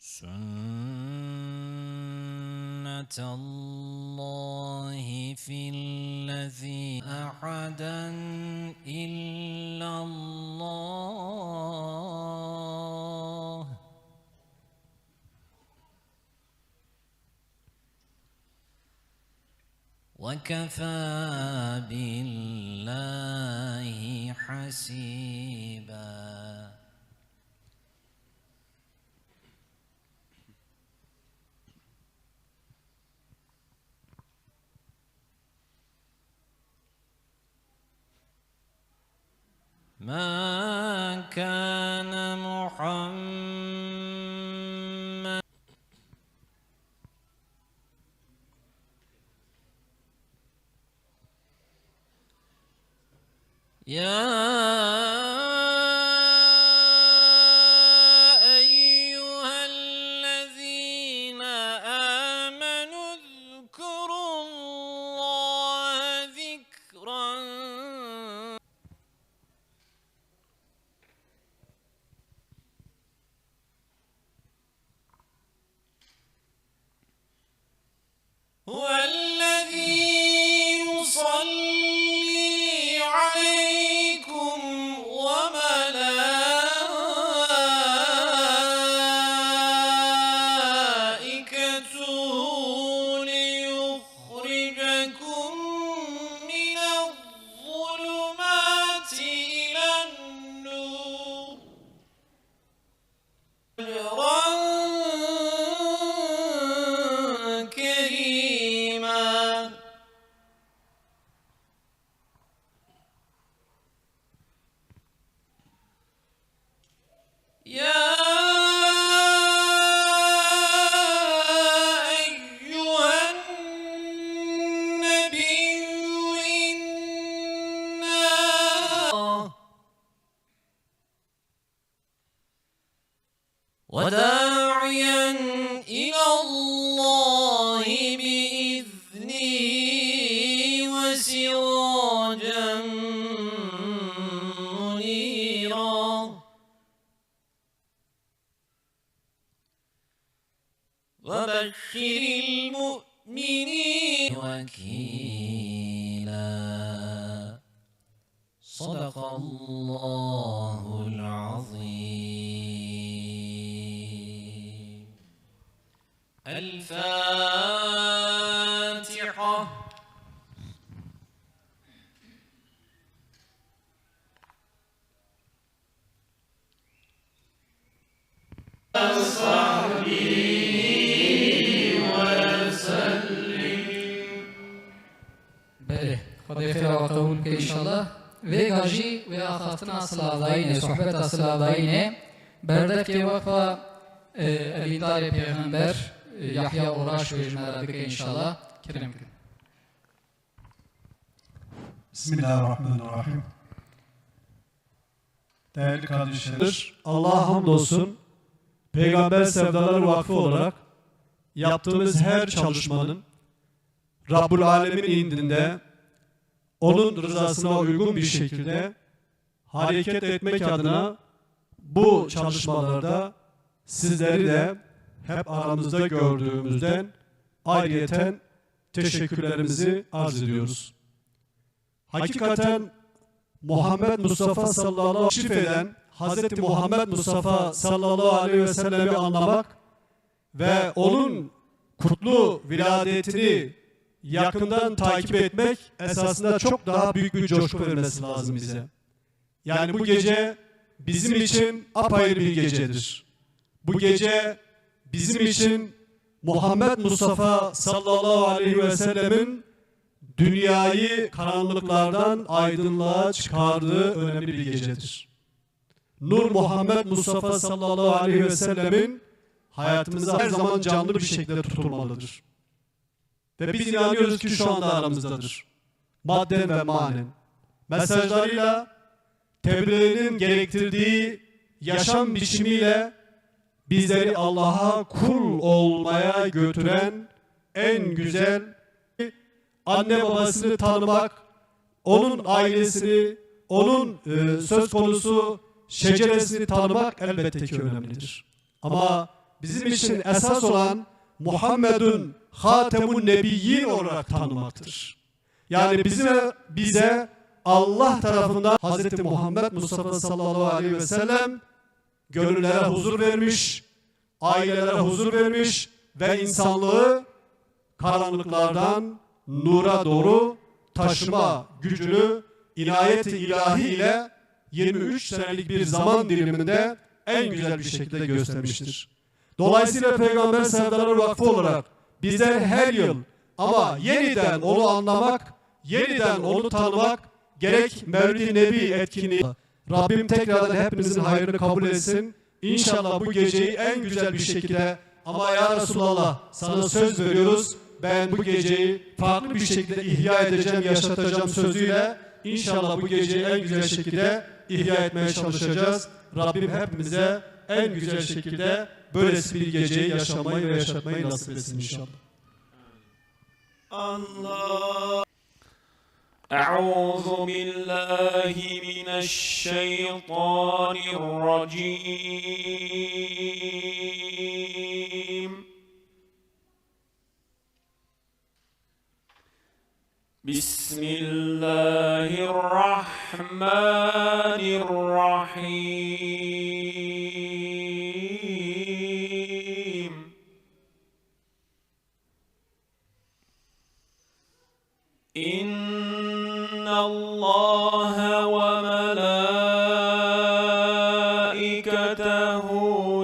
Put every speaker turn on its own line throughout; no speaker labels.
سُنَّةَ اللَّهِ فِي الَّذِينَ أَحَدًا إِلَّا اللَّهُ وَكَفَى بِاللَّهِ حَسِيبًا. ما كان محمد يا أيها الذين آمنوا اذكروا الله ذكرا هو الذي يصلي عليكم وملائكته ليخرجكم من الظلمات إلى النور أجرا كريما. يا أيها النبي إنا وداعيا إلى الله بإذنه وسراجا منيرا وبشر المؤمنين وكيلا. صدق الله العظيم. الفاتحة.
بله خدای خیر و قبول که انشالله و گاجی و آخرتنا صلاداینه صحبت صلاداینه برده که وقفا الیدار پیغمبر یحیی اوراش و اجمالا بکه انشالله کرم کن.
Bismillahirrahmanirrahim. Değerli kardeşler, Allah'a hamdolsun. Peygamber Sevdaları Vakfı olarak yaptığımız her çalışmanın Rabbul Alemin indinde onun rızasına uygun bir şekilde hareket etmek adına bu çalışmalarda sizleri de hep aramızda gördüğümüzden ayrıyeten teşekkürlerimizi arz ediyoruz. Hakikaten Muhammed Mustafa sallallahu aleyhi ve sellem Hz. Muhammed Mustafa sallallahu aleyhi ve sellemi anlamak ve onun kutlu viladetini yakından takip etmek esasında çok daha büyük bir coşku vermesi lazım bize. Yani bu gece bizim için apayrı bir gecedir. Bu gece bizim için Muhammed Mustafa sallallahu aleyhi ve sellemin dünyayı karanlıklardan aydınlığa çıkardığı önemli bir gecedir. Nur Muhammed Mustafa sallallahu aleyhi ve sellemin hayatımıza her zaman canlı bir şekilde tutulmalıdır. Ve biz inanıyoruz ki şu anda aramızdadır. Madden ve manen. Mesajlarıyla, tebliğinin gerektirdiği yaşam biçimiyle bizleri Allah'a kul olmaya götüren en güzel anne babasını tanımak, onun ailesini, onun söz konusu şeceresini tanımak elbette ki önemlidir. Ama bizim için esas olan Muhammedun Hatemun Nebiyyin olarak tanımaktır. Yani bize Allah tarafından Hz. Muhammed Mustafa sallallahu aleyhi ve sellem gönüllere huzur vermiş, ailelere huzur vermiş ve insanlığı karanlıklardan nura doğru taşıma gücünü inayet-i ilahi ile 23 senelik bir zaman diliminde en güzel bir şekilde göstermiştir. Dolayısıyla Peygamber Sevdaları Vakfı olarak bizler her yıl ama yeniden onu anlamak, yeniden onu tanımak, gerek Mevlid-i Nebi etkinliği, Rabbim tekrardan hepimizin hayrını kabul etsin. İnşallah bu geceyi en güzel bir şekilde, ama ya Resulallah sana söz veriyoruz, ben bu geceyi farklı bir şekilde ihya edeceğim, yaşatacağım sözüyle inşallah bu geceyi en güzel şekilde ihya etmeye çalışacağız. Rabbim hepimize en güzel şekilde böylesi bir geceyi yaşamayı ve yaşatmayı nasip etsin inşallah.
Allah. أعوذ بالله من الشيطان الرجيم بسم الله الرحمن الرحيم إن الله وملائكته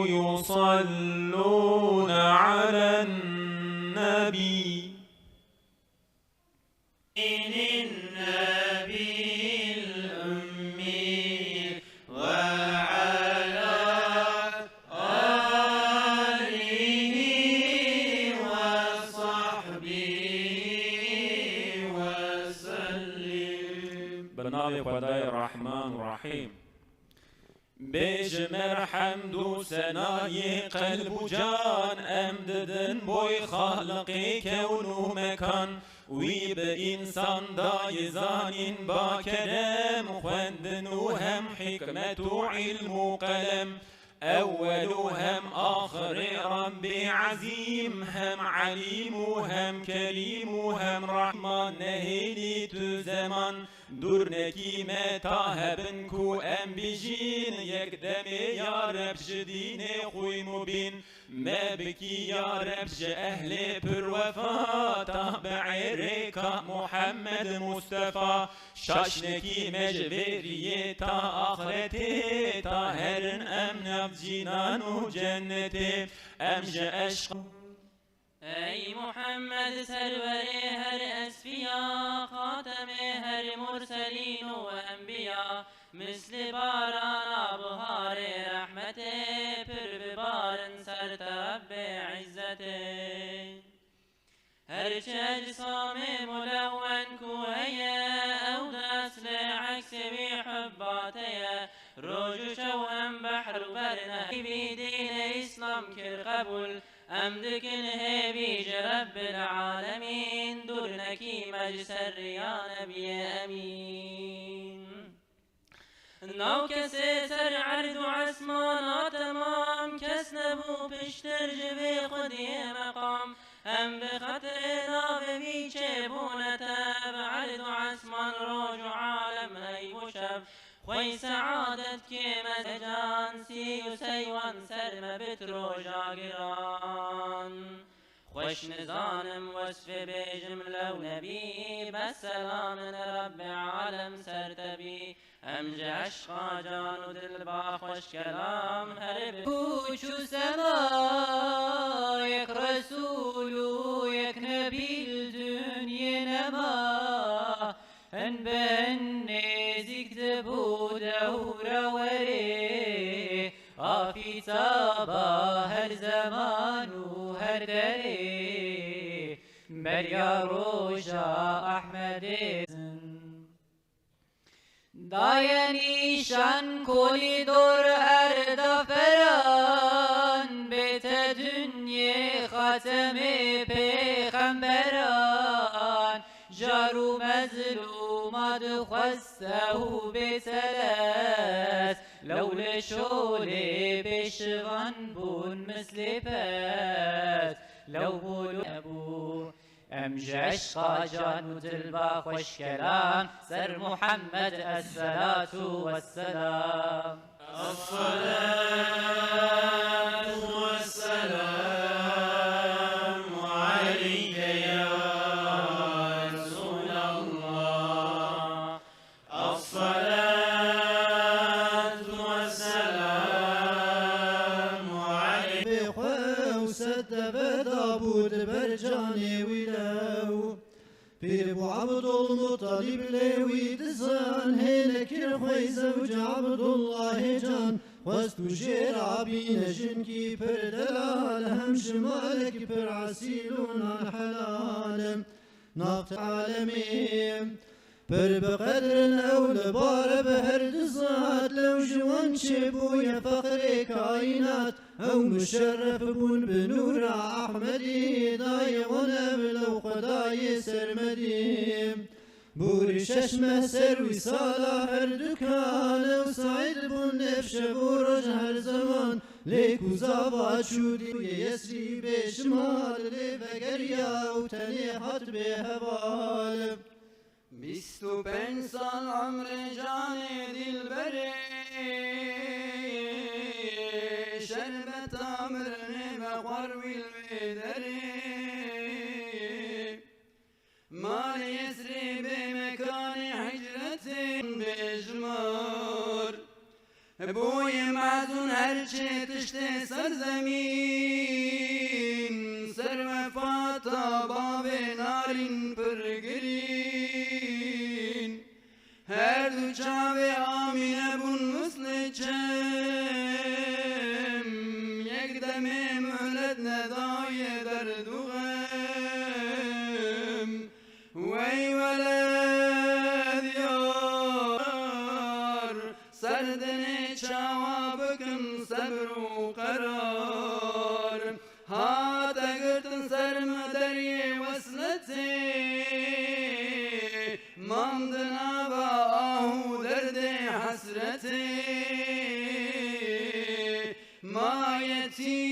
يصلون على النبي بناوی خدای رحمان رحیم بجمر حمد و ثنای قلب و جان امددن بوی خالق کون و مکان وی به انسان دای زانین با کرم خوندن و هم حکمت و علم و قلم أول هم آخر رب عظيم هم عليم هم كريم هم رحمن نهيلي تو زمان دورنكي متاهبن كو أم بجين يقدم يا رب جدين خوي مبين ما بكي يا رب أهل پر وفا تابع ريكا محمد مصطفى شاشنكي مجبري تا آخرتي تا هرن أمن جنان و جنتي أمج أشق
ای محمد سرور هر اسفیا خاتم هر مرسلین و انبیا مثل باران بهار رحمت پر ببارن سر رب عزت هرچه اجسام ملون کوهیه او دست عکس بحباته روج شو هم بحر برنه بدين اسلام كر قبول امدكن هبيج رب العالمين دورنكي مجسر يا نبي امين ناو کسی سر عرض و عسمانا تمام کس نبو پشتر جوی خودی مقام هم به خطر ناو بیچه بونتب عرض و عسمان روج و عالم هی و شب خوی سعادت که مزجان سی و سیوان سرم بترو جاگران خوش نزانم وصف بجم لو نبی بسلام رب عالم سرتبی امج عشقا جان و دل با خوش کلام هر بوچ و سما یک رسول و یک نبی الدنیا نما ان بن نزیک بود و روی آفی تابا هر زمان و هر دری بریا روشا احمد داینیشان کلی دور هر دفران بیت دنیا خاتم پیغمبران تجار مظلومات خسته بثلاث لولا شولي بشغن بون مثل بات لو بولو أبو أمجش قاجان ودلبا خوش كلام سر محمد الصلاة والسلام
الصلاة والسلام عليك يا رسول الله الصلاة والسلام عليك
بخو سد بدابود برجاني ولو بير ابو عبد المطلب لوي دزان هنك الخوي زوج عبد الله جان وستو جير عبين جنكي بردلال هم شمالك برعسيلون الحلال ناقت عالمي بر بقدر الأول بار بهر دزات لو جوان شبو يا فخر كائنات أو مشرف بون بنور أحمدي داي ونبلو قداي سرمدي بوري ششمه سروي صالح الدكان وسعيد بون نفش بورج هر زمان ليكو زابات شودي يسري بشمال لبقريا وتنيحت بهبال
25 سال عمر جاني دلبري شربت عمرني بقروي البدري مال يسري بمكان حجرتي بجمار بوي معزون هرشي تشتي سرزمين سر وفاتا باب نار برقرين her du çave amine bun musliçem yekdeme mühlet ne daye derduğem vey veled yar serdene çava bıkın sabru karar hata gırtın serme derye vesleti mandına حسرتي ما يتيم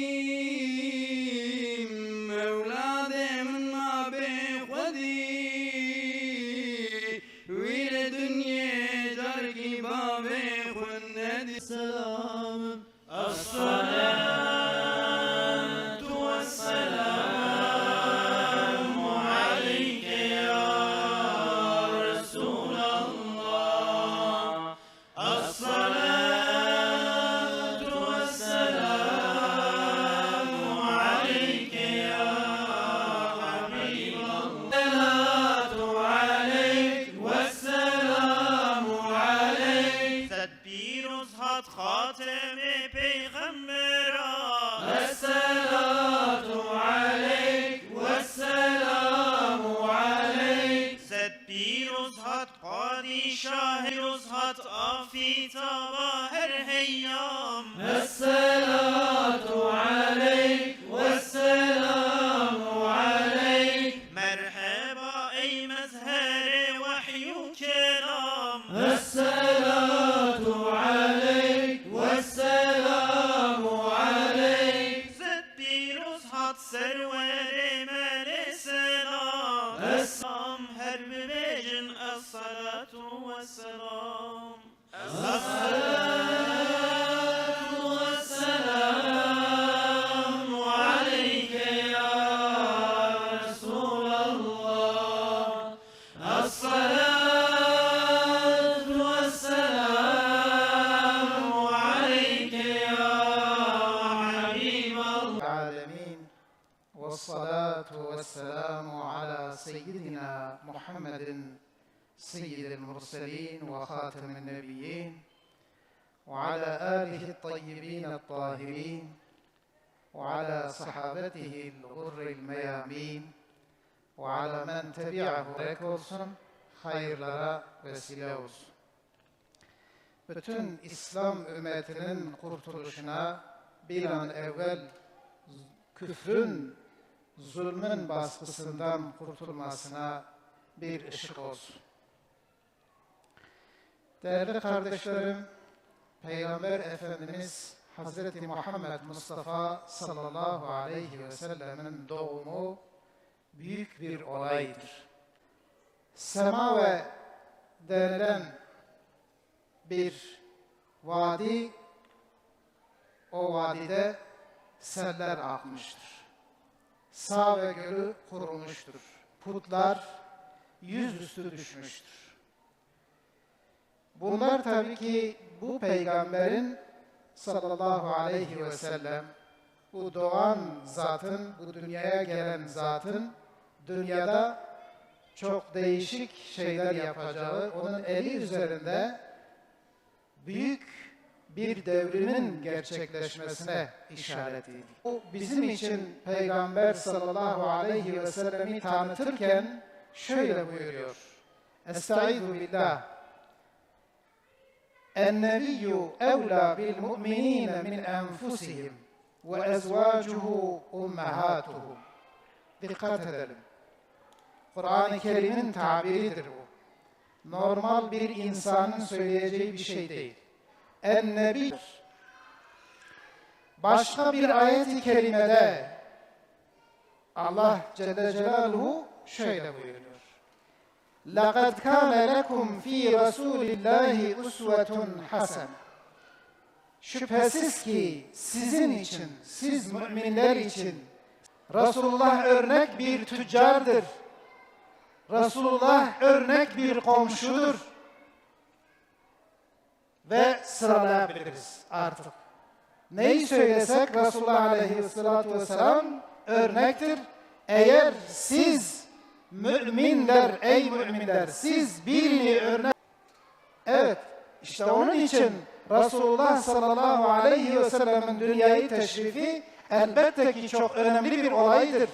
أولادي من ما بخودي ويل دنيا جاركي بابي خندي
سلام
الصلاة والسلام عليك يا رسول الله الصلاة والسلام عليك يا حبيب الله الصلاة عليك والسلام عليك تدبير صحت خاتم پیغمبرا الصلاة عليك والسلام عليك تدبير صحت قاضي شاهر صحت آفي تباهر هيام الصلاة عليك والسلام عليك مرحبا أي مزهر وحي كلام الصلاة عليك والسلام عليك زدبير صحت سرور مال السلام السلام هرب بيجن الصلاة والسلام الصلاة والسلام عليك يا رسول الله الصلاة والسلام عليك يا حبيب الله
العالمين والصلاة والسلام على سيدنا محمد سيد المرسلين وخاتم النبيين وعلى آله الطيبين الطاهرين وعلى صحابته الغر الميامين وعلى من تبعه olsun, hayırlara vesile olsun. Bütün İslam ümmetinin kurtuluşuna bir an evvel küfrün, zulmün baskısından kurtulmasına bir ışık olsun. Değerli kardeşlerim, Peygamber Efendimiz Hazreti Muhammed Mustafa sallallahu aleyhi ve sellemin doğumu büyük bir olaydır. Semave denilen bir vadi, o vadide seller akmıştır. Save gölü kurumuştur. Putlar yüzüstü düşmüştür. Bunlar tabii ki bu peygamberin sallallahu aleyhi ve sellem, bu doğan zatın, bu dünyaya gelen zatın dünyada çok değişik şeyler yapacağı, onun eli üzerinde büyük bir devrimin gerçekleşmesine işaret ediyor. Bu bizim için Peygamber sallallahu aleyhi ve sellemi tanıtırken şöyle buyuruyor. Estaizu billah. En-nebiyyü evlâ bil mu'minîne min enfusihim ve ezvâcuhu ummehâtuhum. Dikkat edelim. Kur'an-ı Kerim'in tabiridir bu. Normal bir insanın söyleyeceği bir şey değil. En-nebi. Başka bir ayet-i kerimede Allah Celle Celaluhu şöyle buyuruyor. لَقَدْ كَانَ لَكُمْ ف۪ي رَسُولِ اللّٰهِ اُسْوَةٌ حَسَنًا. Şüphesiz ki sizin için, siz müminler için Resulullah örnek bir tüccardır. Resulullah örnek bir komşudur. Ve sıralayabiliriz artık. Neyi söylesek Resulullah aleyhissalatu vesselam örnektir. Eğer siz müminler, ey müminler, siz birini örnek... Evet, işte onun için Resulullah sallallahu aleyhi ve sellem'in dünyayı teşrifi elbette ki çok önemli bir olaydır.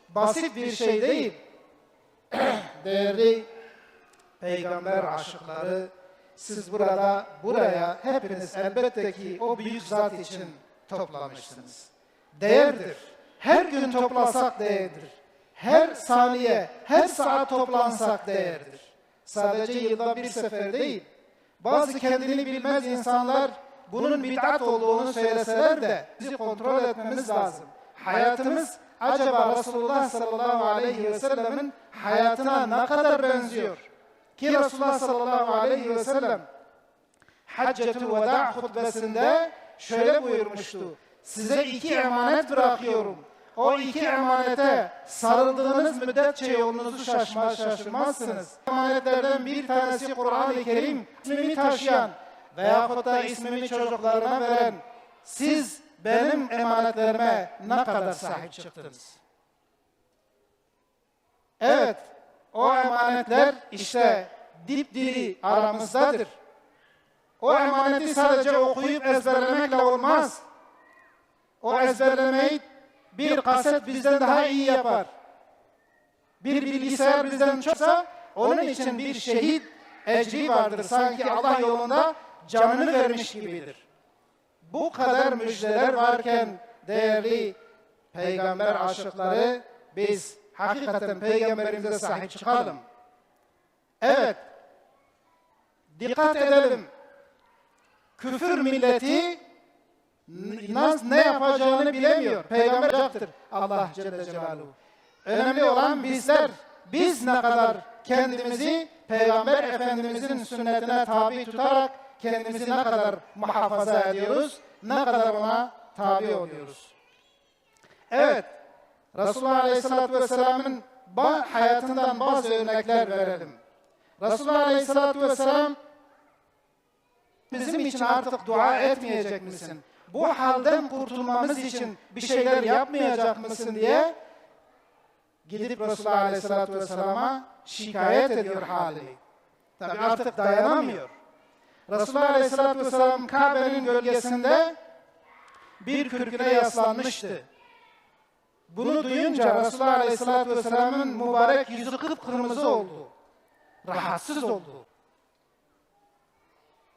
Basit bir şey değil. Değerli peygamber aşıkları, siz buraya hepiniz elbette ki o büyük zat için toplamışsınız. Değerdir. Her gün toplasak değerdir. Her saniye, her saat toplansak değerdir. Sadece yılda bir sefer değil. Bazı kendini bilmez insanlar bunun bid'at olduğunu söyleseler de bizi kontrol etmemiz lazım. Hayatımız acaba Resulullah sallallahu aleyhi ve sellemin hayatına ne kadar benziyor? Ki Resulullah sallallahu aleyhi ve sellem Haccetül Veda hutbesinde şöyle buyurmuştu. Size 2 emanet bırakıyorum. O 2 emanete sarıldığınız müddetçe yolunuzu şaşırmazsınız. Emanetlerden bir tanesi Kur'an-ı Kerim, ismimi taşıyan veyahut da ismimi çocuklarına veren, siz benim emanetlerime ne kadar sahip çıktınız? Evet, o emanetler işte dipdiri aramızdadır. O emaneti sadece okuyup ezberlemekle olmaz. O ezberlemeyi bir kaset bizden daha iyi yapar. Bir bilgisayar bizden çoksa onun için bir şehit ecri vardır. Sanki Allah yolunda canını vermiş gibidir. Bu kadar müjdeler varken değerli peygamber aşıkları, biz hakikaten peygamberimize sahip çıkalım. Evet, dikkat edelim. Küfür milleti ne yapacağını bilemiyor. Peygamber yapacaktır Allah Celle Celaluhu. Önemli olan bizler. Biz ne kadar kendimizi Peygamber Efendimizin sünnetine tabi tutarak kendimizi ne kadar muhafaza ediyoruz, ne kadar ona tabi oluyoruz. Evet, Resulullah Aleyhisselatü Vesselam'ın hayatından bazı örnekler verelim. Resulullah Aleyhisselatü Vesselam bizim için artık dua etmeyecek misin? Bu halden kurtulmamız için bir şeyler yapmayacak mısın diye gidip Resulullah Aleyhisselatü Vesselam'a şikayet ediyor hali. Tabi artık dayanamıyor. Resulullah Aleyhisselatü Vesselam Kabe'nin gölgesinde bir kürküne yaslanmıştı. Bunu duyunca Resulullah Aleyhisselatü Vesselam'ın mübarek yüzü kıpkırmızı oldu. Rahatsız oldu.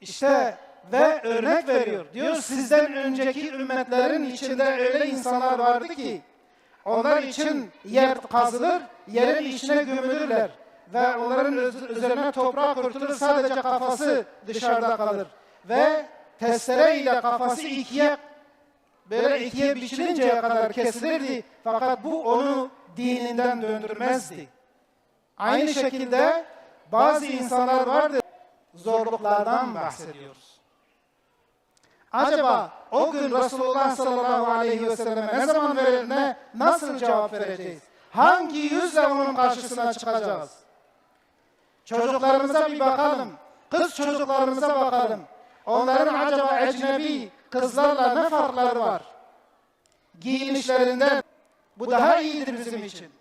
İşte ve örnek veriyor. Diyor sizden önceki ümmetlerin içinde öyle insanlar vardı ki onlar için yer kazılır, yerin içine gömülürler. ve onların üzerine toprak örtülür, sadece kafası dışarıda kalır. Ve testere ile kafası ikiye biçilinceye kadar kesilirdi. Fakat bu onu dininden döndürmezdi. Aynı şekilde bazı insanlar vardır, zorluklardan bahsediyoruz. Acaba o gün Resulullah sallallahu aleyhi ve selleme ne zaman nasıl cevap vereceğiz? Hangi yüzle onun karşısına çıkacağız? Çocuklarımıza bir bakalım. Kız çocuklarımıza bakalım. Onların acaba ecnebi kızlarla ne farkları var? Giyinişlerinden bu daha iyidir bizim için.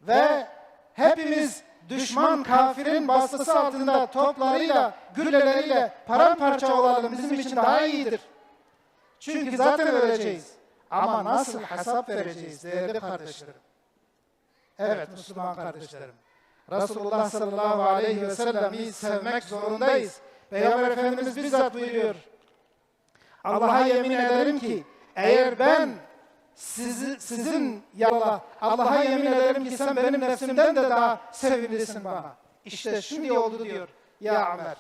Ve hepimiz düşman kafirin baskısı altında toplarıyla, gülleleriyle paramparça olalım, bizim için daha iyidir. Çünkü zaten öleceğiz. Ama nasıl hesap vereceğiz değerli kardeşlerim? Evet Müslüman kardeşlerim. Resulullah sallallahu aleyhi ve sellem'i sevmek zorundayız. Peygamber Efendimiz bizzat buyuruyor. Allah'a yemin ederim ki eğer ben sizin ya Allah'a yemin ederim ki sen benim nefsimden de daha sevimlisin bana. İşte şimdi oldu diyor ya Ömer.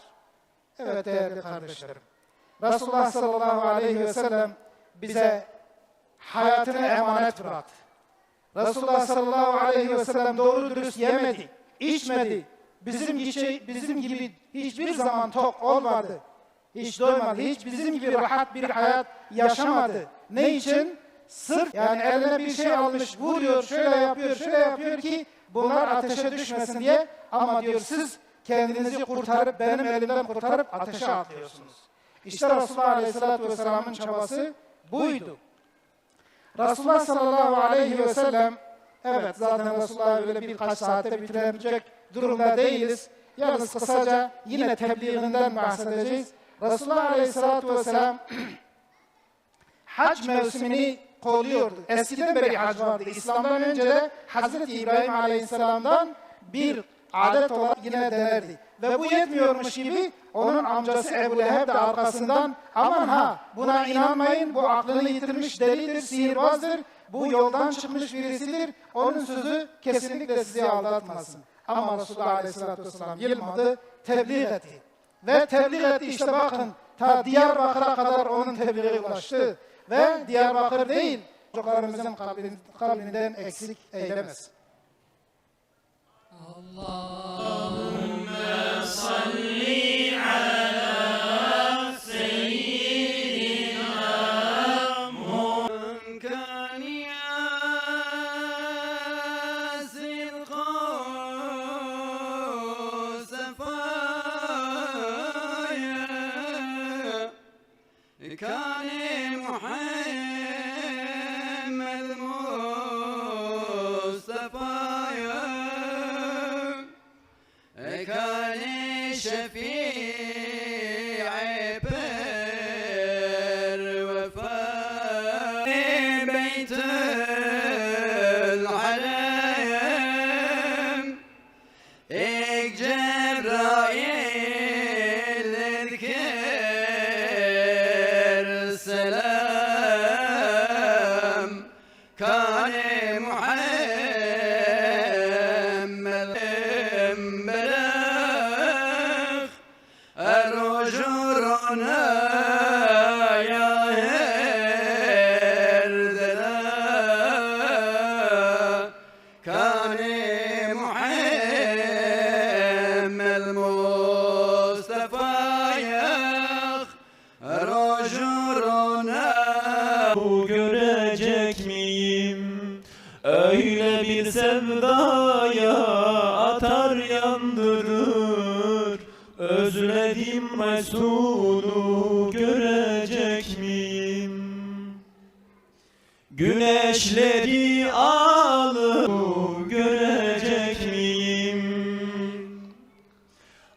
Evet değerli kardeşlerim. Resulullah sallallahu aleyhi ve sellem bize hayatını emanet bıraktı. Resulullah sallallahu aleyhi ve sellem doğru dürüst yemedi, içmedi. Bizim gibi hiçbir zaman tok olmadı. Hiç doymadı. Hiç bizim gibi rahat bir hayat yaşamadı. Ne için? Sırf yani eline bir şey almış, vuruyor, şöyle yapıyor ki bunlar ateşe düşmesin diye. Ama diyor siz kendinizi kurtarıp, benim elimden kurtarıp ateşe atlıyorsunuz. İşte Resulullah Aleyhisselatü Vesselam'ın çabası buydu. Resulullah sallallahu aleyhi ve sellem, evet zaten Resulullah öyle birkaç saatte bitirebilecek durumda değiliz. Yalnız kısaca yine tebliğinden bahsedeceğiz. Resulullah Aleyhisselatü Vesselam hac mevsimini kolluyordu. Eskiden beri hac vardı. İslam'dan önce de Hazreti İbrahim Aleyhisselam'dan bir adet olarak yine denerdi. Ve bu yetmiyormuş gibi onun amcası Ebu Leheb de arkasından aman ha buna inanmayın, bu aklını yitirmiş delidir, sihirbazdır, bu yoldan çıkmış birisidir, onun sözü kesinlikle sizi aldatmasın. Ama Resulullah Aleyhisselatü Vesselam yılmadı, tebliğ etti. Ve tebliğ etti işte bakın ta Diyarbakır'a kadar onun tebliği ulaştı. Ve Diyarbakır değil, çocuklarımızın kalbinden eksik eylemesin.
Allahümme
salli ala seyyidina
كان ياسر صفايا كان محمد مصطفى كان شفيع بر وفاء بيت العلم جبرائيل الكر سلام كان محمد بلغ الرجرنا يا هردنا كان محمد المصطفى يخ رجرنا
görecek miyim? Öyle bir sevdaya atar yandırır. Özledim Resulü görecek miyim? Güneşleri alıp görecek miyim?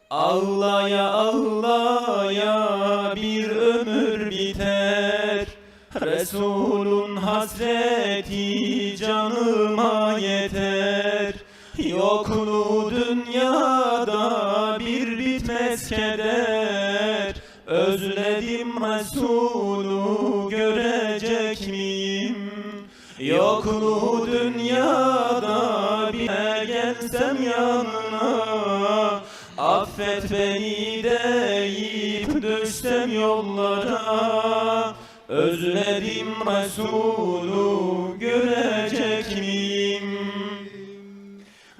Ağlaya ağlaya bir ömür biter. Resulun hasreti canıma yeter. Yokluğu dünyada bir bitmez keder. Özledim Resulü görecek miyim? Yokluğu dünyada bir gelsem ya affet beni deyip düşsem yollara, özledim Resulü görecek miyim?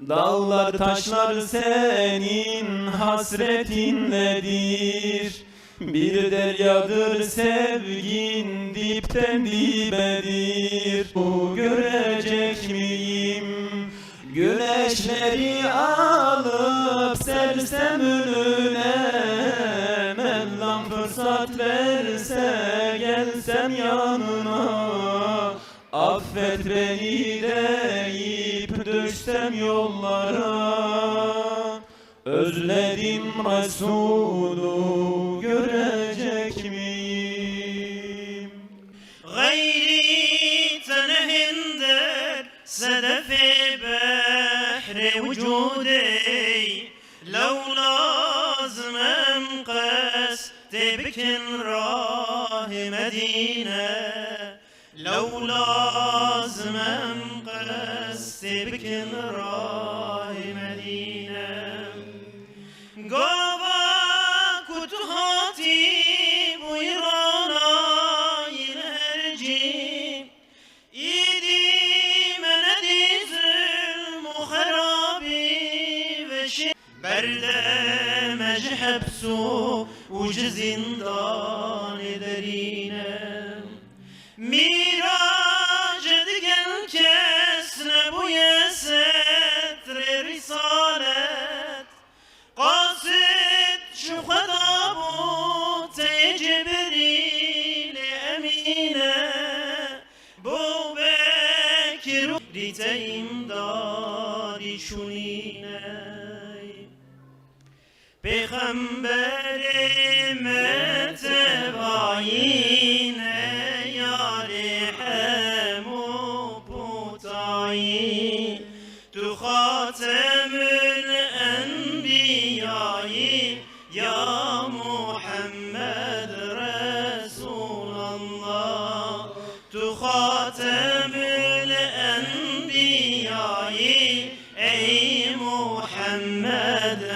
Dağlar taşlar senin hasretinledir, bir deryadır sevgin dipten dibedir. Bu görecek miyim? Güneşleri alıp sersem önüne, Mevlam fırsat verse gelsem yanına. Affet beni deyip düşsem yollara, özledim Resulü görecek miyim?
غيري تنهندر سدف بحر وجودي لو لازم قصد بكن راه مدينة لو لازم قصد بكن راه مدينة قابا كتهاتي بويرانا ينهرجي إيدي من ديزم وخرابي وشي برده مجحبسو وجزندان درينا ميراج دقل كسنا بويا ستر رسالة قاصد شو خطابو تجبريل أمينة بو بكر ريتيم داري شونينة پیغمبر متبعین یار هم و پوتایی تو خاتم الانبیایی یا محمد رسول الله تو خاتم الانبیایی ای محمد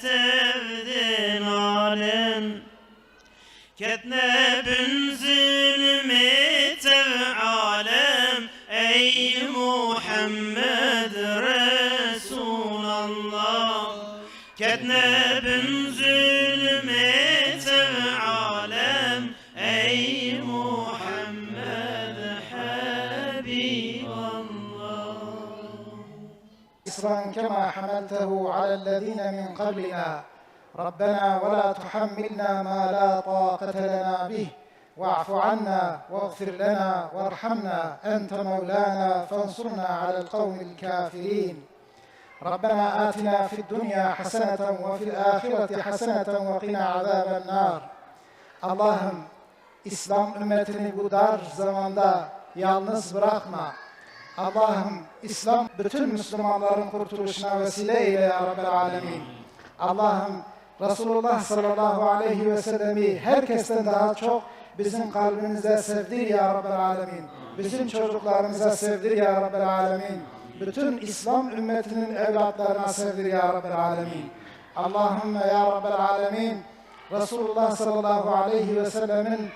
تتبدن عالم كتنا بنزل عالم أي محمد رسول الله كتنا بنزل عالم أي محمد حبيب الله
إصرا كما حملته على الذين من قبلنا ربنا ولا تحملنا ما لا طاقة لنا به واعف عنا واغفر لنا وارحمنا أنت مولانا فانصرنا على القوم الكافرين ربنا آتنا في الدنيا حسنة وفي الآخرة حسنة وقنا عذاب النار Allah'ım İslam ümmetini bu dar zamanda yalnız bırakma. Allah'ım İslam bütün Müslümanların kurtuluşuna vesile eyle ya Rabbel Alemin. Allah'ım Resulullah sallallahu aleyhi ve sellemi herkesten daha çok bizim kalbimize sevdir ya Rabbel Alemin. Bizim çocuklarımıza sevdir ya Rabbel Alemin. Bütün İslam ümmetinin evlatlarına sevdir ya Rabbel Alemin. Allahümme ya Rabbel Alemin Resulullah sallallahu aleyhi ve sellemin